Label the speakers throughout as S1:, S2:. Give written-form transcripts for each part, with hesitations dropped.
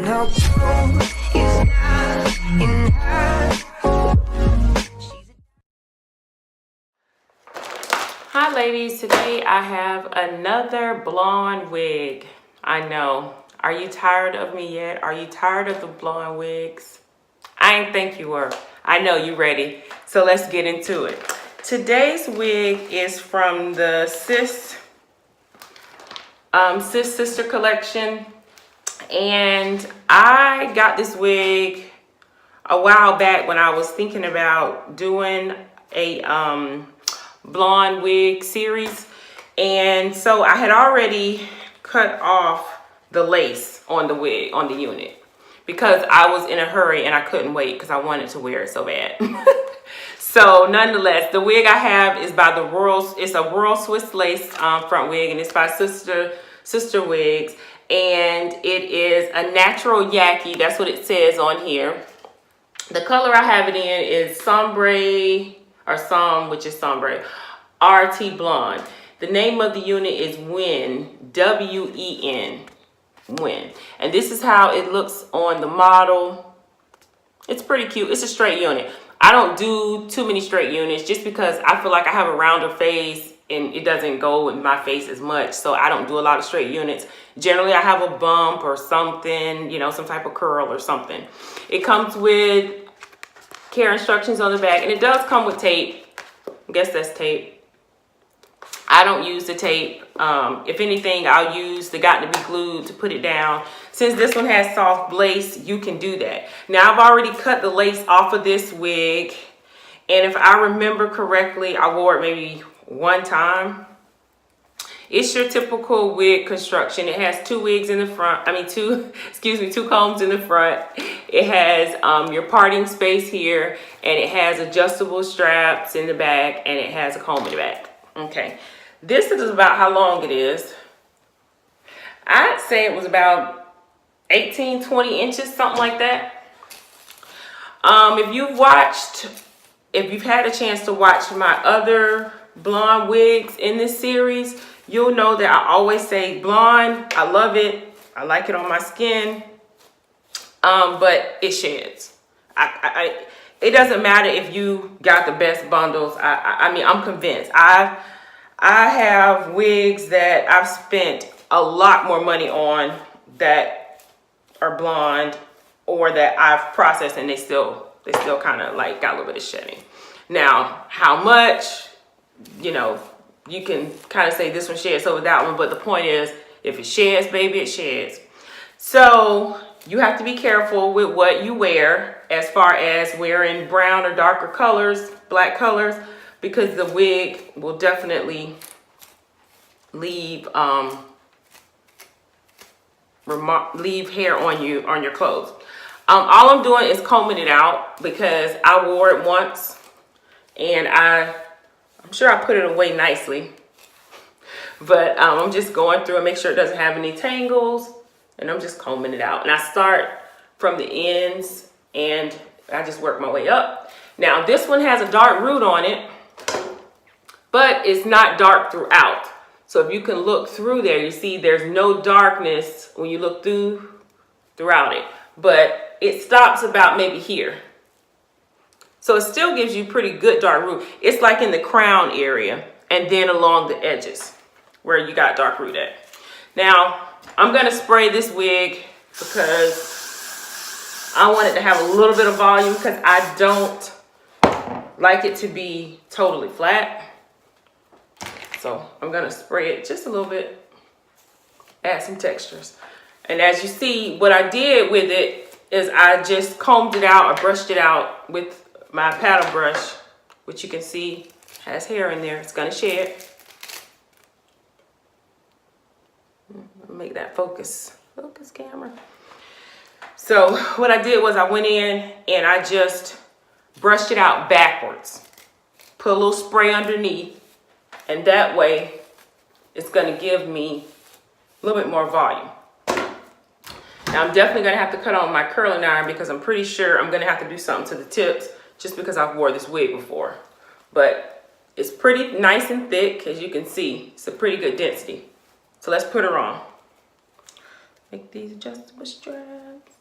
S1: no clue is not in her.
S2: Hi ladies, today I have another blonde wig. I know. Are you tired of me yet? Are you tired of the blonde wigs? I ain't think you were. I know you ready. So let's get into it. Today's wig is from the Sis Sister collection. And I got this wig a while back when I was thinking about doing a blonde wig series. And so I had already cut off the lace on the wig, on the unit, because I was in a hurry and I couldn't wait because I wanted to wear it so bad. So nonetheless, the wig I have is by the it's a Royal Swiss lace front wig, and it's by Sister Wigs. And it is a natural yaki. That's what it says on here. The color I have it in is Sombre, or Som, which is Sombre, RT Blonde. The name of the unit is Wen, W-E-N, Wen. And this is how it looks on the model. It's pretty cute. It's a straight unit. I don't do too many straight units just because I feel like I have a rounder face and it doesn't go with my face as much. So I don't do a lot of straight units. Generally, I have a bump or something, you know, some type of curl or something. It comes with care instructions on the back, and it does come with tape. I guess that's tape. I don't use the tape. If anything, I'll use the got to be glued to put it down. Since this one has soft lace, you can do that. Now, I've already cut the lace off of this wig, and if I remember correctly, I wore it maybe one time. It's your typical wig construction. It has two wigs in the front. two combs in the front. It has your parting space here, and it has adjustable straps in the back, and it has a comb in the back. Okay, this is about how long it is. I'd say it was about 18, 20 inches, something like that. If you've had a chance to watch my other blonde wigs in this series, you'll know that I always say blonde, I love it, I like it on my skin, but it sheds. It doesn't matter if you got the best bundles. I'm convinced. I have wigs that I've spent a lot more money on that are blonde, or that I've processed and they still kind of like got a little bit of shedding. Now, how much, you know, you can kind of say this one sheds over that one, but the point is, if it sheds, baby, it sheds. So you have to be careful with what you wear as far as wearing brown or darker colors, black colors, because the wig will definitely leave hair on your clothes. All I'm doing is combing it out because I wore it once, and I'm sure I put it away nicely, but I'm just going through and make sure it doesn't have any tangles, and I'm just combing it out. And I start from the ends and I just work my way up. Now this one has a dark root on it, but it's not dark throughout. So if you can look through there, you see there's no darkness when you look throughout it, but it stops about maybe here. So it still gives you pretty good dark root. It's like in the crown area and then along the edges where you got dark root at. Now, I'm going to spray this wig because I want it to have a little bit of volume, because I don't like it to be totally flat. So I'm going to spray it just a little bit, add some textures. And as you see, what I did with it is I just combed it out, or brushed it out with my paddle brush, which you can see has hair in there. It's going to shed. Make that focus camera. So what I did was I went in and I just brushed it out backwards, put a little spray underneath, and that way it's going to give me a little bit more volume. Now I'm definitely going to have to cut on my curling iron because I'm pretty sure I'm going to have to do something to the tips, just because I've wore this wig before. But it's pretty nice and thick, as you can see. It's a pretty good density. So let's put her on. Take these adjustable straps.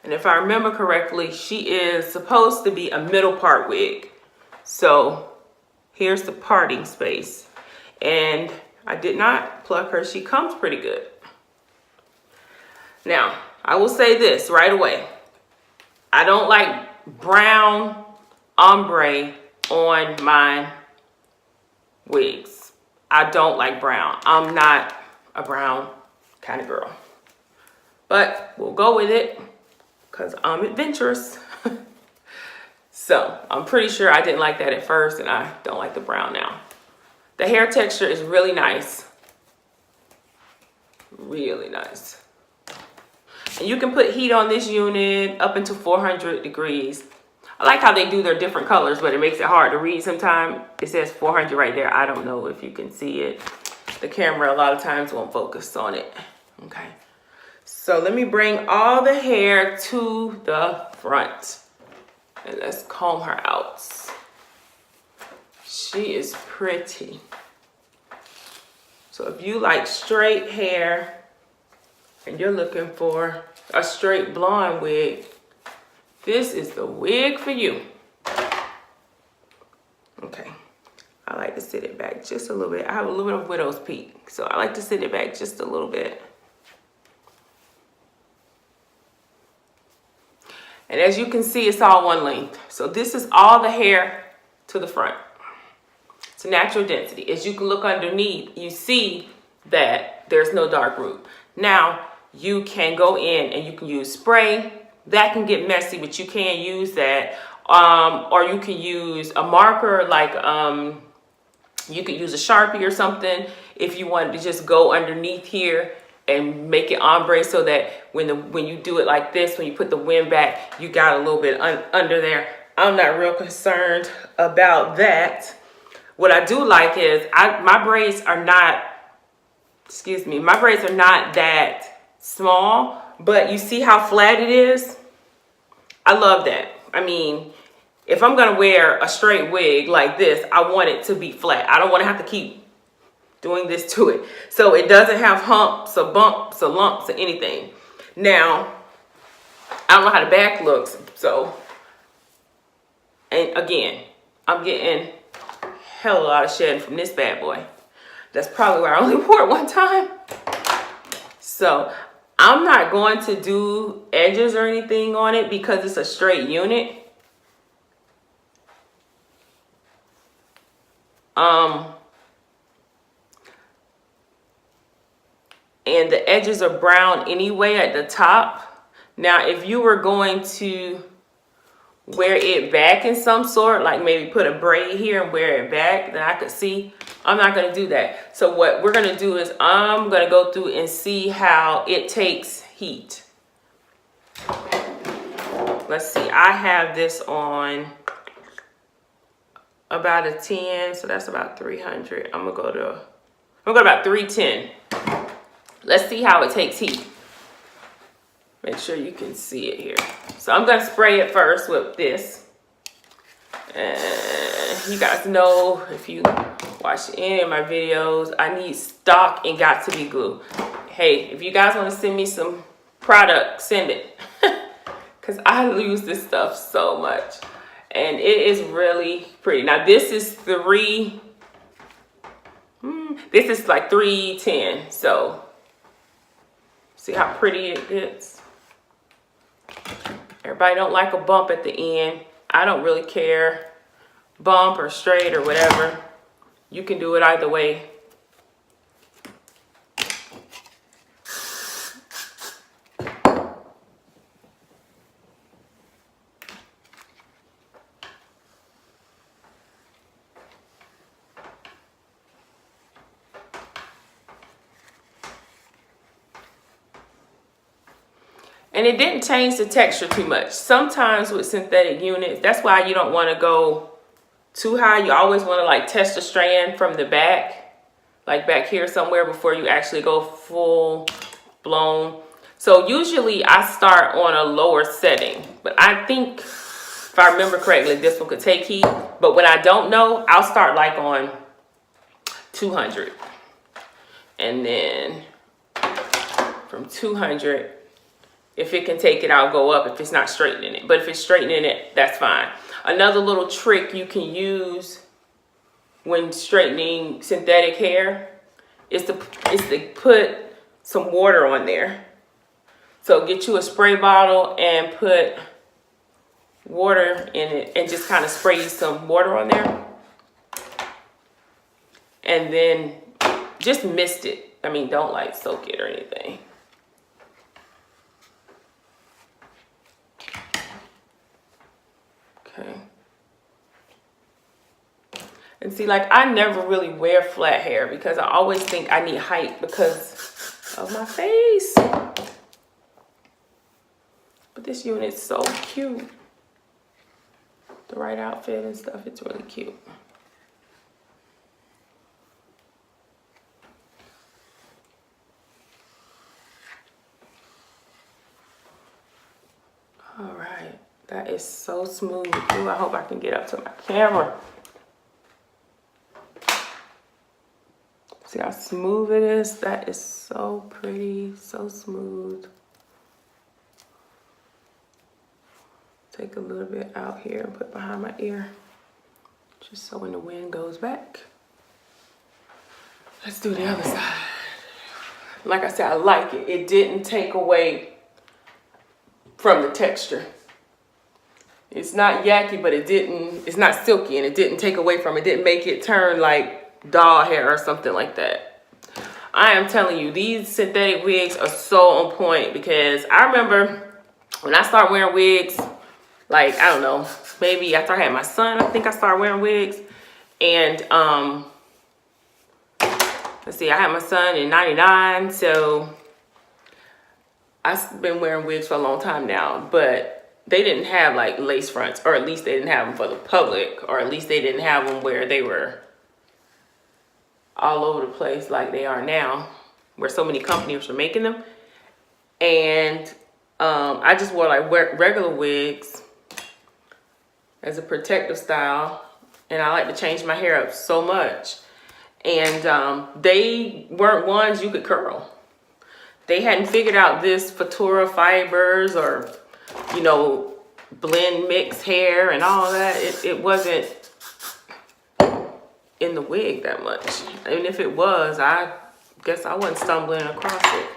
S2: And if I remember correctly, she is supposed to be a middle part wig. So here's the parting space. And I did not pluck her. She comes pretty good. Now, I will say this right away. I don't like brown ombre on my wigs. I don't like brown. I'm not a brown kind of girl. But we'll go with it because I'm adventurous. So I'm pretty sure I didn't like that at first, and I don't like the brown now. The hair texture is really nice. Really nice. And you can put heat on this unit up into 400 degrees. I like how they do their different colors, but it makes it hard to read sometimes. It says 400 right there. I don't know if you can see it. The camera a lot of times won't focus on it. Okay. So let me bring all the hair to the front. And let's comb her out. She is pretty. So if you like straight hair and you're looking for a straight blonde wig, this is the wig for you. Okay. I like to sit it back just a little bit. I have a little bit of widow's peak, so I like to sit it back just a little bit. And as you can see, it's all one length. So this is all the hair to the front. It's a natural density. As you can look underneath, you see that there's no dark root. Now, you can go in and you can use spray. That can get messy, but you can use that. Or you can use a marker, like you could use a Sharpie or something if you wanted to just go underneath here and make it ombre, so that when you do it like this, when you put the wind back, you got a little bit under there. I'm not real concerned about that. What I do like is my braids are not, my braids are not that small, but you see how flat it is? I love that. I mean, if I'm gonna wear a straight wig like this, I want it to be flat. I don't want to have to keep doing this to it. So it doesn't have humps or bumps or lumps or anything. Now, I don't know how the back looks. So, and again, I'm getting hell of a lot of shedding from this bad boy. That's probably why I only wore it one time. So I'm not going to do edges or anything on it because it's a straight unit. And the edges are brown anyway at the top. Now, if you were going to wear it back in some sort, like maybe put a braid here and wear it back, then I could see. I'm not going to do that. So what we're going to do is I'm going to go through and see how it takes heat. Let's see. I have this on about a 10, so that's about 300. I'm gonna go to about 310. Let's see how it takes heat. Make sure you can see it here. So I'm gonna spray it first with this. And you guys know, if you watch any of my videos, I need stock and got to be glue. Hey, if you guys want to send me some product, send it. Because I use this stuff so much. And it is really pretty. Now this is this is like 310. So see how pretty it gets. Everybody don't like a bump at the end. I don't really care. Bump or straight or whatever. You can do it either way. And it didn't change the texture too much. Sometimes with synthetic units, that's why you don't want to go too high. You always want to like test the strand from the back, like back here somewhere, before you actually go full blown. So usually I start on a lower setting, but I think if I remember correctly, this one could take heat. But when I don't know, I'll start like on 200. And then from 200, if it can take it, I'll go up if it's not straightening it. But if it's straightening it, that's fine. Another little trick you can use when straightening synthetic hair is to put some water on there. So get you a spray bottle and put water in it and just kind of spray some water on there. And then just mist it. I mean, don't like soak it or anything. Okay. And see, like, I never really wear flat hair because I always think I need height because of my face. But this unit's so cute. The right outfit and stuff, it's really cute. All right, that is so smooth. Ooh, I hope I can get up to my camera. See how smooth it is? That is so pretty, so smooth. Take a little bit out here and put behind my ear, just so when the wind goes back. Let's do the other side. Like I said, I like it. It didn't take away from the texture. It's not yucky, but it's not silky, and it didn't take away from it. It didn't make it turn like doll hair or something like that. I am telling you, these synthetic wigs are so on point because I remember when I started wearing wigs, like, I don't know, maybe after I had my son, I think I started wearing wigs. And let's see, I had my son in '99, so I've been wearing wigs for a long time now, but they didn't have like lace fronts, or at least they didn't have them for the public, or at least they didn't have them where they were all over the place like they are now, where so many companies are making them. And I just wore like regular wigs as a protective style, and I like to change my hair up so much. And they weren't ones you could curl. They hadn't figured out this Futura fibers or, you know, blend mix hair and all that. It wasn't in the wig that much. And if it was, I guess I wasn't stumbling across it.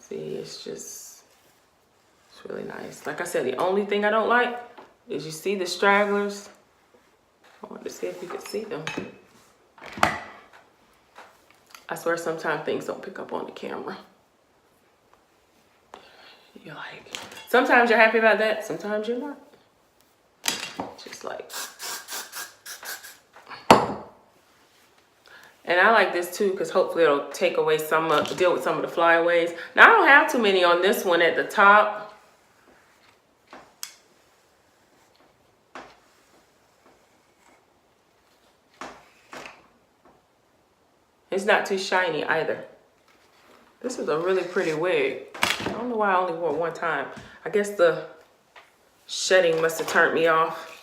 S2: See, it's really nice. Like I said, the only thing I don't like is you see the stragglers. I wanted to see if you could see them. I swear sometimes things don't pick up on the camera. You're like, sometimes you're happy about that, sometimes you're not. Just like. And I like this too, because hopefully it'll take away deal with some of the flyaways. Now I don't have too many on this one at the top. It's not too shiny either. This is a really pretty wig. I don't know why I only wore it one time. I guess the shedding must have turned me off.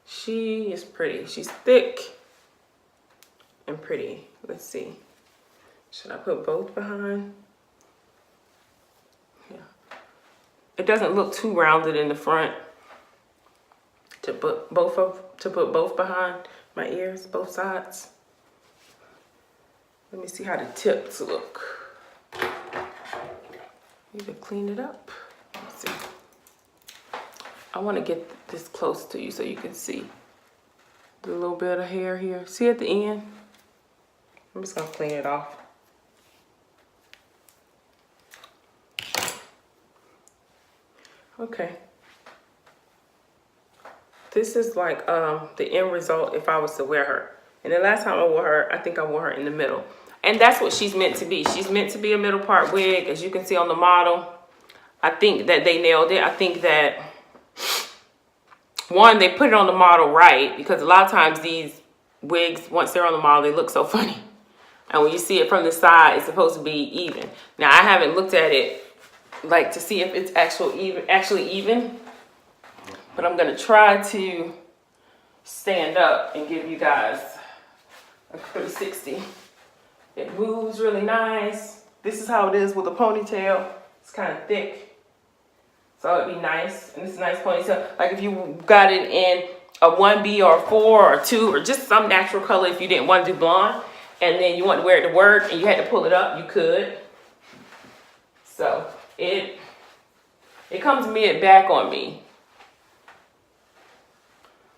S2: She is pretty. She's thick and pretty. Let's see. Should I put both behind? Yeah. It doesn't look too rounded in the front to put both behind my ears, both sides. Let me see how the tips look. Need to clean it up. Let's see. I want to get this close to you so you can see the little bit of hair here. See at the end? I'm just going to clean it off. Okay. This is like the end result if I was to wear her. And the last time I wore her, I think I wore her in the middle. And that's what she's meant to be. She's meant to be a middle part wig, as you can see on the model. I think that they nailed it. I think that, one, they put it on the model right, because a lot of times these wigs, once they're on the model, they look so funny. And when you see it from the side, it's supposed to be even. Now, I haven't looked at it like to see if it's actually even. But I'm gonna try to stand up and give you guys a 360. It moves really nice. This is how it is with a ponytail. It's kind of thick, so it'd be nice. And it's a nice ponytail. Like if you got it in a 1B or a 4 or 2 or just some natural color, if you didn't want to do blonde, and then you want to wear it to work and you had to pull it up, you could. So it comes mid back on me.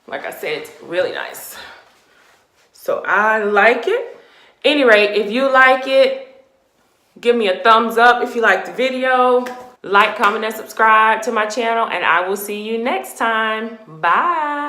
S2: Like I said, it's really nice. So I like it. Anyway, if you like it, give me a thumbs up if you liked the video. Like, comment, and subscribe to my channel, and I will see you next time. Bye.